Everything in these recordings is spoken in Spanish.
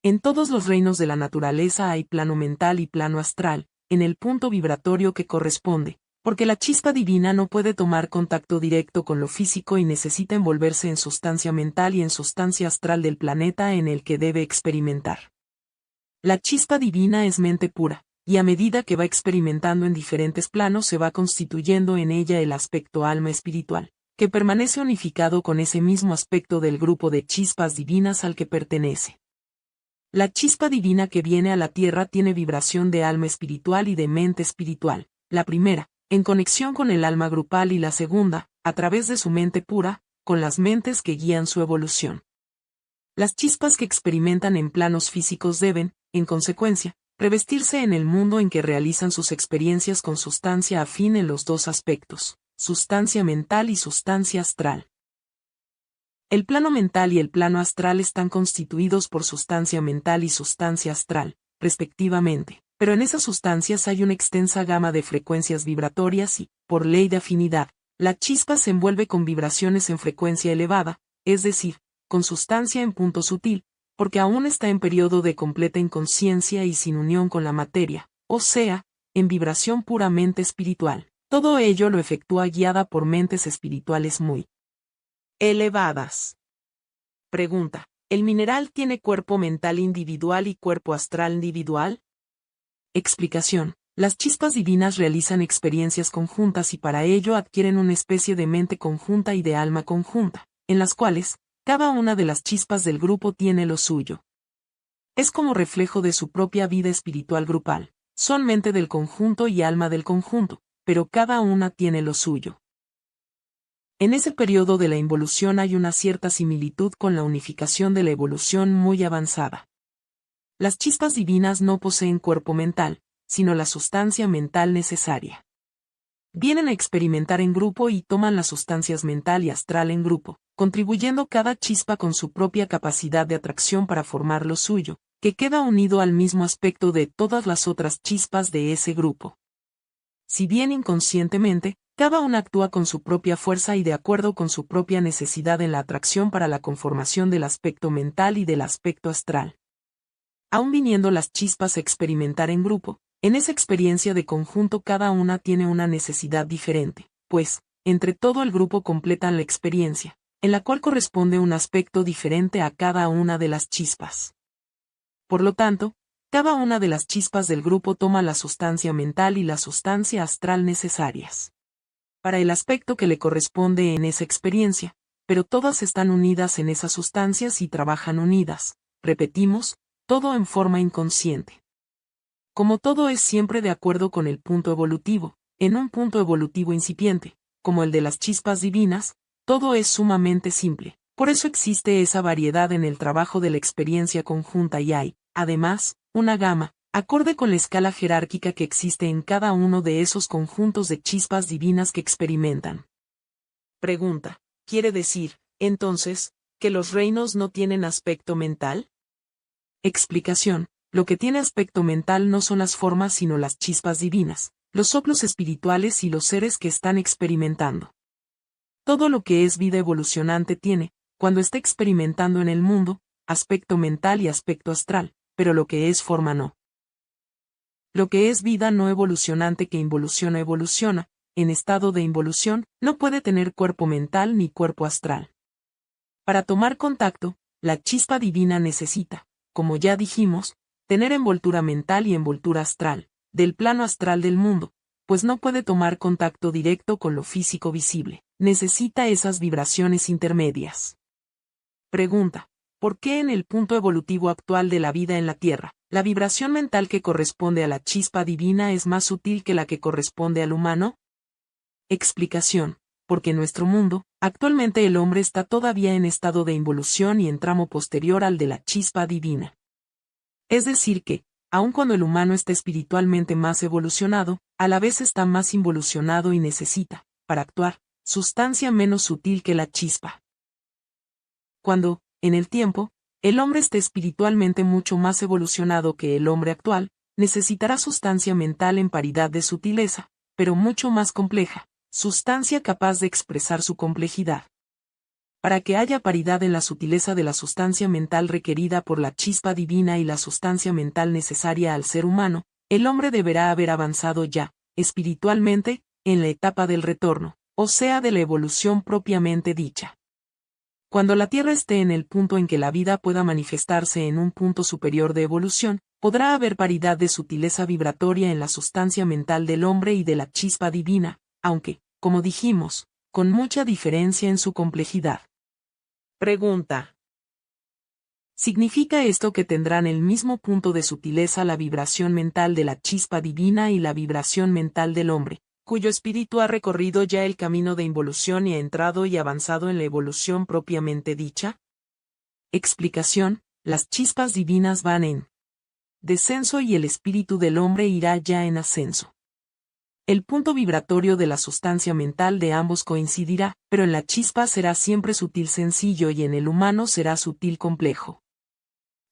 En todos los reinos de la naturaleza hay plano mental y plano astral, en el punto vibratorio que corresponde, porque la chispa divina no puede tomar contacto directo con lo físico y necesita envolverse en sustancia mental y en sustancia astral del planeta en el que debe experimentar. La chispa divina es mente pura, y a medida que va experimentando en diferentes planos se va constituyendo en ella el aspecto alma espiritual, que permanece unificado con ese mismo aspecto del grupo de chispas divinas al que pertenece. La chispa divina que viene a la Tierra tiene vibración de alma espiritual y de mente espiritual, la primera, en conexión con el alma grupal y la segunda, a través de su mente pura, con las mentes que guían su evolución. Las chispas que experimentan en planos físicos deben, en consecuencia, revestirse en el mundo en que realizan sus experiencias con sustancia afín en los dos aspectos, sustancia mental y sustancia astral. El plano mental y el plano astral están constituidos por sustancia mental y sustancia astral, respectivamente, pero en esas sustancias hay una extensa gama de frecuencias vibratorias y, por ley de afinidad, la chispa se envuelve con vibraciones en frecuencia elevada, es decir, con sustancia en punto sutil, porque aún está en periodo de completa inconsciencia y sin unión con la materia, o sea, en vibración puramente espiritual. Todo ello lo efectúa guiada por mentes espirituales muy elevadas. Pregunta: ¿el mineral tiene cuerpo mental individual y cuerpo astral individual? Explicación: las chispas divinas realizan experiencias conjuntas y para ello adquieren una especie de mente conjunta y de alma conjunta, en las cuales, cada una de las chispas del grupo tiene lo suyo. Es como reflejo de su propia vida espiritual grupal, son mente del conjunto y alma del conjunto, pero cada una tiene lo suyo. En ese periodo de la involución hay una cierta similitud con la unificación de la evolución muy avanzada. Las chispas divinas no poseen cuerpo mental, sino la sustancia mental necesaria. Vienen a experimentar en grupo y toman las sustancias mental y astral en grupo, contribuyendo cada chispa con su propia capacidad de atracción para formar lo suyo, que queda unido al mismo aspecto de todas las otras chispas de ese grupo. Si bien inconscientemente, cada una actúa con su propia fuerza y de acuerdo con su propia necesidad en la atracción para la conformación del aspecto mental y del aspecto astral. Aun viniendo las chispas a experimentar en grupo, en esa experiencia de conjunto cada una tiene una necesidad diferente, pues, entre todo el grupo completan la experiencia, en la cual corresponde un aspecto diferente a cada una de las chispas. Por lo tanto, cada una de las chispas del grupo toma la sustancia mental y la sustancia astral necesarias para el aspecto que le corresponde en esa experiencia, pero todas están unidas en esas sustancias y trabajan unidas, repetimos, todo en forma inconsciente. Como todo es siempre de acuerdo con el punto evolutivo, en un punto evolutivo incipiente, como el de las chispas divinas, todo es sumamente simple, por eso existe esa variedad en el trabajo de la experiencia conjunta y hay, además, una gama, acorde con la escala jerárquica que existe en cada uno de esos conjuntos de chispas divinas que experimentan. Pregunta: ¿quiere decir, entonces, que los reinos no tienen aspecto mental? Explicación: lo que tiene aspecto mental no son las formas sino las chispas divinas, los soplos espirituales y los seres que están experimentando. Todo lo que es vida evolucionante tiene, cuando está experimentando en el mundo, aspecto mental y aspecto astral, pero lo que es forma no. Lo que es vida no evolucionante que involuciona evoluciona, en estado de involución, no puede tener cuerpo mental ni cuerpo astral. Para tomar contacto, la chispa divina necesita, como ya dijimos, tener envoltura mental y envoltura astral, del plano astral del mundo, pues no puede tomar contacto directo con lo físico visible, necesita esas vibraciones intermedias. Pregunta: ¿por qué en el punto evolutivo actual de la vida en la Tierra, la vibración mental que corresponde a la chispa divina es más sutil que la que corresponde al humano? Explicación: porque en nuestro mundo, actualmente el hombre está todavía en estado de involución y en tramo posterior al de la chispa divina. Es decir que, aun cuando el humano está espiritualmente más evolucionado, a la vez está más involucionado y necesita, para actuar, sustancia menos sutil que la chispa. Cuando, en el tiempo, el hombre esté espiritualmente mucho más evolucionado que el hombre actual, necesitará sustancia mental en paridad de sutileza, pero mucho más compleja, sustancia capaz de expresar su complejidad. Para que haya paridad en la sutileza de la sustancia mental requerida por la chispa divina y la sustancia mental necesaria al ser humano, el hombre deberá haber avanzado ya, espiritualmente, en la etapa del retorno, o sea de la evolución propiamente dicha. Cuando la Tierra esté en el punto en que la vida pueda manifestarse en un punto superior de evolución, podrá haber paridad de sutileza vibratoria en la sustancia mental del hombre y de la chispa divina, aunque, como dijimos, con mucha diferencia en su complejidad. Pregunta. ¿Significa esto que tendrán el mismo punto de sutileza la vibración mental de la chispa divina y la vibración mental del hombre, cuyo espíritu ha recorrido ya el camino de involución y ha entrado y avanzado en la evolución propiamente dicha? Explicación: las chispas divinas van en descenso y el espíritu del hombre irá ya en ascenso. El punto vibratorio de la sustancia mental de ambos coincidirá, pero en la chispa será siempre sutil sencillo y en el humano será sutil complejo.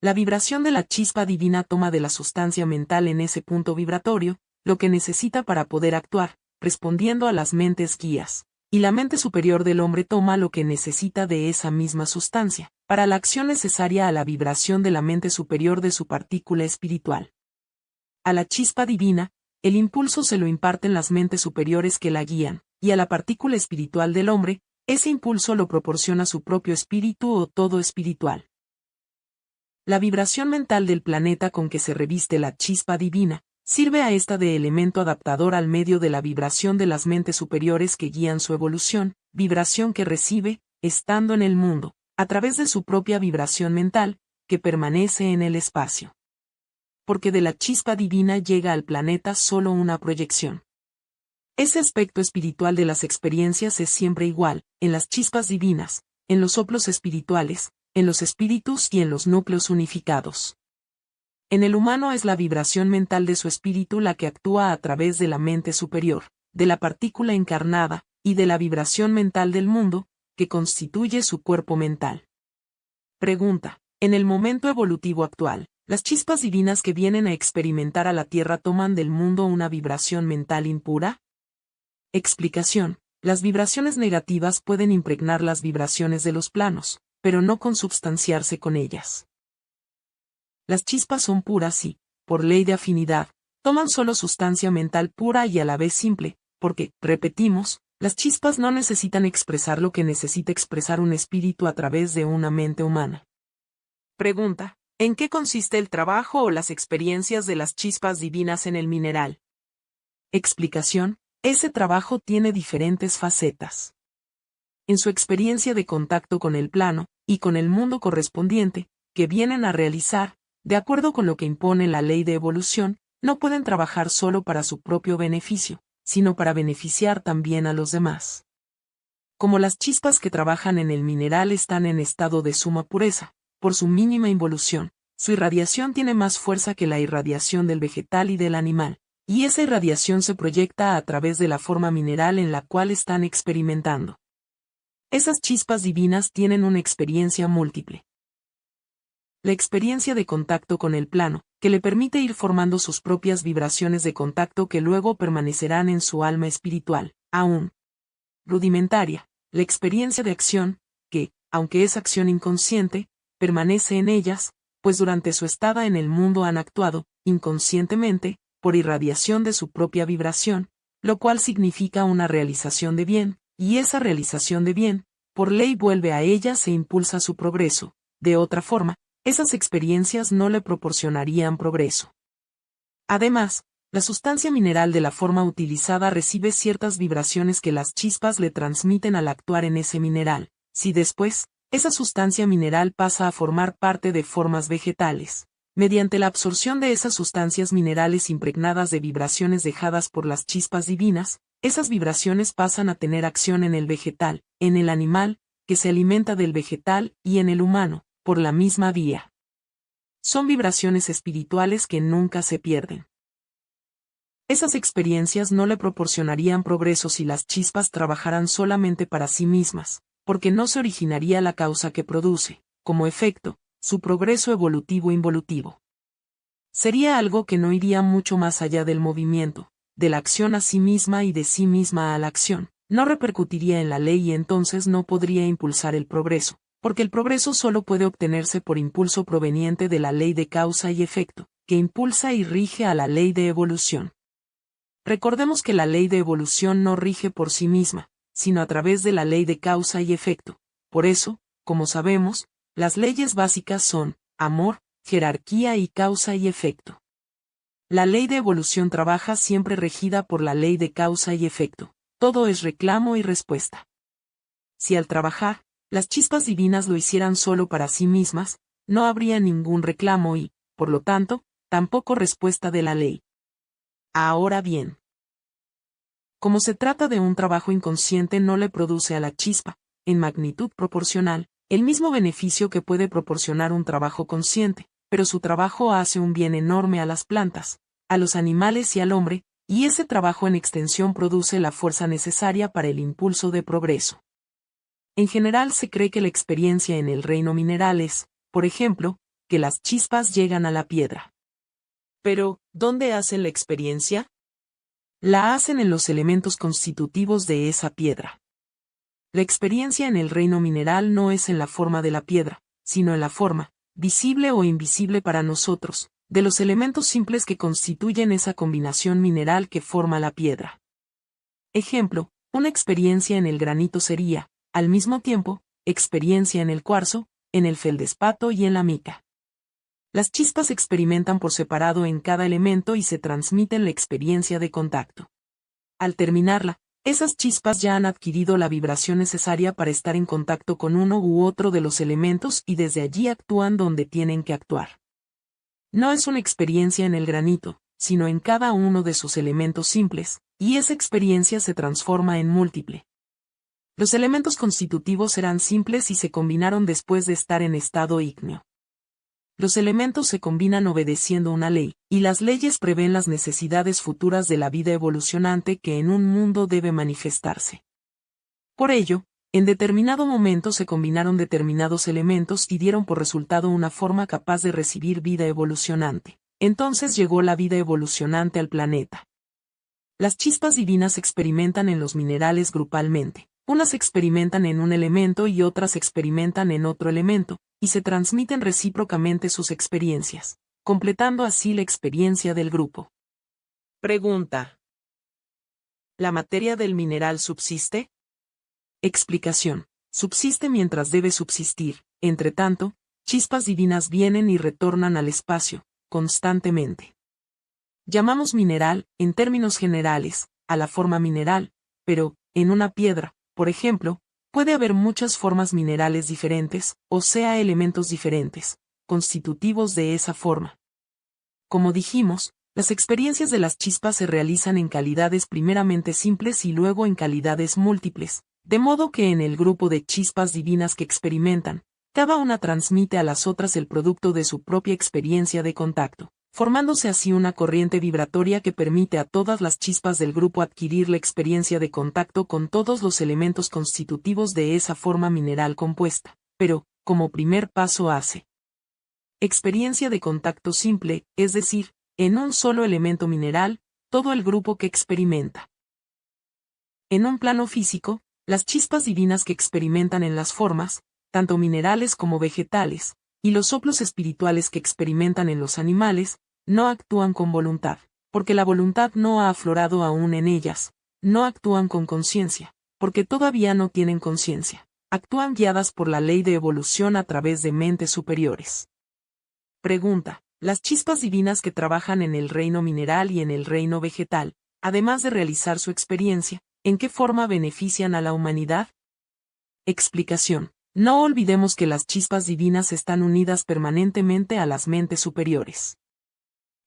La vibración de la chispa divina toma de la sustancia mental en ese punto vibratorio, lo que necesita para poder actuar, respondiendo a las mentes guías, y la mente superior del hombre toma lo que necesita de esa misma sustancia, para la acción necesaria a la vibración de la mente superior de su partícula espiritual. A la chispa divina, el impulso se lo imparten las mentes superiores que la guían, y a la partícula espiritual del hombre, ese impulso lo proporciona su propio espíritu o todo espiritual. La vibración mental del planeta con que se reviste la chispa divina, sirve a esta de elemento adaptador al medio de la vibración de las mentes superiores que guían su evolución, vibración que recibe, estando en el mundo, a través de su propia vibración mental, que permanece en el espacio. Porque de la chispa divina llega al planeta solo una proyección. Ese aspecto espiritual de las experiencias es siempre igual, en las chispas divinas, en los soplos espirituales, en los espíritus y en los núcleos unificados. En el humano es la vibración mental de su espíritu la que actúa a través de la mente superior, de la partícula encarnada, y de la vibración mental del mundo, que constituye su cuerpo mental. Pregunta. En el momento evolutivo actual, ¿las chispas divinas que vienen a experimentar a la Tierra toman del mundo una vibración mental impura? Explicación. Las vibraciones negativas pueden impregnar las vibraciones de los planos, pero no consubstanciarse con ellas. Las chispas son puras y, por ley de afinidad, toman solo sustancia mental pura y a la vez simple, porque, repetimos, las chispas no necesitan expresar lo que necesita expresar un espíritu a través de una mente humana. Pregunta. ¿En qué consiste el trabajo o las experiencias de las chispas divinas en el mineral? Explicación. Ese trabajo tiene diferentes facetas. En su experiencia de contacto con el plano, y con el mundo correspondiente, que vienen a realizar, de acuerdo con lo que impone la ley de evolución, no pueden trabajar solo para su propio beneficio, sino para beneficiar también a los demás. Como las chispas que trabajan en el mineral están en estado de suma pureza, por su mínima involución, su irradiación tiene más fuerza que la irradiación del vegetal y del animal, y esa irradiación se proyecta a través de la forma mineral en la cual están experimentando. Esas chispas divinas tienen una experiencia múltiple. La experiencia de contacto con el plano, que le permite ir formando sus propias vibraciones de contacto que luego permanecerán en su alma espiritual, aún rudimentaria. La experiencia de acción, que, aunque es acción inconsciente, permanece en ellas, pues durante su estada en el mundo han actuado, inconscientemente, por irradiación de su propia vibración, lo cual significa una realización de bien, y esa realización de bien, por ley vuelve a ellas e impulsa su progreso. De otra forma, esas experiencias no le proporcionarían progreso. Además, la sustancia mineral de la forma utilizada recibe ciertas vibraciones que las chispas le transmiten al actuar en ese mineral. Si después, esa sustancia mineral pasa a formar parte de formas vegetales, mediante la absorción de esas sustancias minerales impregnadas de vibraciones dejadas por las chispas divinas, esas vibraciones pasan a tener acción en el vegetal, en el animal, que se alimenta del vegetal, y en el humano, por la misma vía. Son vibraciones espirituales que nunca se pierden. Esas experiencias no le proporcionarían progreso si las chispas trabajaran solamente para sí mismas, porque no se originaría la causa que produce, como efecto, su progreso evolutivo-involutivo. Sería algo que no iría mucho más allá del movimiento, de la acción a sí misma y de sí misma a la acción, no repercutiría en la ley y entonces no podría impulsar el progreso, porque el progreso solo puede obtenerse por impulso proveniente de la ley de causa y efecto, que impulsa y rige a la ley de evolución. Recordemos que la ley de evolución no rige por sí misma, sino a través de la ley de causa y efecto. Por eso, como sabemos, las leyes básicas son amor, jerarquía y causa y efecto. La ley de evolución trabaja siempre regida por la ley de causa y efecto. Todo es reclamo y respuesta. Si al trabajar, las chispas divinas lo hicieran solo para sí mismas, no habría ningún reclamo y, por lo tanto, tampoco respuesta de la ley. Ahora bien, como se trata de un trabajo inconsciente, no le produce a la chispa, en magnitud proporcional, el mismo beneficio que puede proporcionar un trabajo consciente, pero su trabajo hace un bien enorme a las plantas, a los animales y al hombre, y ese trabajo en extensión produce la fuerza necesaria para el impulso de progreso. En general se cree que la experiencia en el reino mineral es, por ejemplo, que las chispas llegan a la piedra. Pero, ¿dónde hacen la experiencia? La hacen en los elementos constitutivos de esa piedra. La experiencia en el reino mineral no es en la forma de la piedra, sino en la forma, visible o invisible para nosotros, de los elementos simples que constituyen esa combinación mineral que forma la piedra. Ejemplo, una experiencia en el granito sería, al mismo tiempo, experiencia en el cuarzo, en el feldespato y en la mica. Las chispas experimentan por separado en cada elemento y se transmiten la experiencia de contacto. Al terminarla, esas chispas ya han adquirido la vibración necesaria para estar en contacto con uno u otro de los elementos y desde allí actúan donde tienen que actuar. No es una experiencia en el granito, sino en cada uno de sus elementos simples, y esa experiencia se transforma en múltiple. Los elementos constitutivos eran simples y se combinaron después de estar en estado ígneo. Los elementos se combinan obedeciendo una ley, y las leyes prevén las necesidades futuras de la vida evolucionante que en un mundo debe manifestarse. Por ello, en determinado momento se combinaron determinados elementos y dieron por resultado una forma capaz de recibir vida evolucionante. Entonces llegó la vida evolucionante al planeta. Las chispas divinas experimentan en los minerales grupalmente. Unas experimentan en un elemento y otras experimentan en otro elemento, y se transmiten recíprocamente sus experiencias, completando así la experiencia del grupo. Pregunta: ¿la materia del mineral subsiste? Explicación: subsiste mientras debe subsistir. Entre tanto, chispas divinas vienen y retornan al espacio, constantemente. Llamamos mineral, en términos generales, a la forma mineral, pero, en una piedra, por ejemplo, puede haber muchas formas minerales diferentes, o sea elementos diferentes, constitutivos de esa forma. Como dijimos, las experiencias de las chispas se realizan en calidades primeramente simples y luego en calidades múltiples, de modo que en el grupo de chispas divinas que experimentan, cada una transmite a las otras el producto de su propia experiencia de contacto, formándose así una corriente vibratoria que permite a todas las chispas del grupo adquirir la experiencia de contacto con todos los elementos constitutivos de esa forma mineral compuesta, pero, como primer paso hace experiencia de contacto simple, es decir, en un solo elemento mineral, todo el grupo que experimenta. En un plano físico, las chispas divinas que experimentan en las formas, tanto minerales como vegetales, y los soplos espirituales que experimentan en los animales, no actúan con voluntad, porque la voluntad no ha aflorado aún en ellas, no actúan con conciencia, porque todavía no tienen conciencia, actúan guiadas por la ley de evolución a través de mentes superiores. Pregunta: las chispas divinas que trabajan en el reino mineral y en el reino vegetal, además de realizar su experiencia, ¿en qué forma benefician a la humanidad? Explicación: no olvidemos que las chispas divinas están unidas permanentemente a las mentes superiores.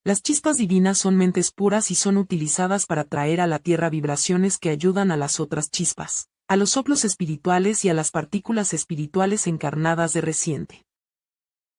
Las chispas divinas son mentes puras y son utilizadas para traer a la Tierra vibraciones que ayudan a las otras chispas, a los soplos espirituales y a las partículas espirituales encarnadas de reciente.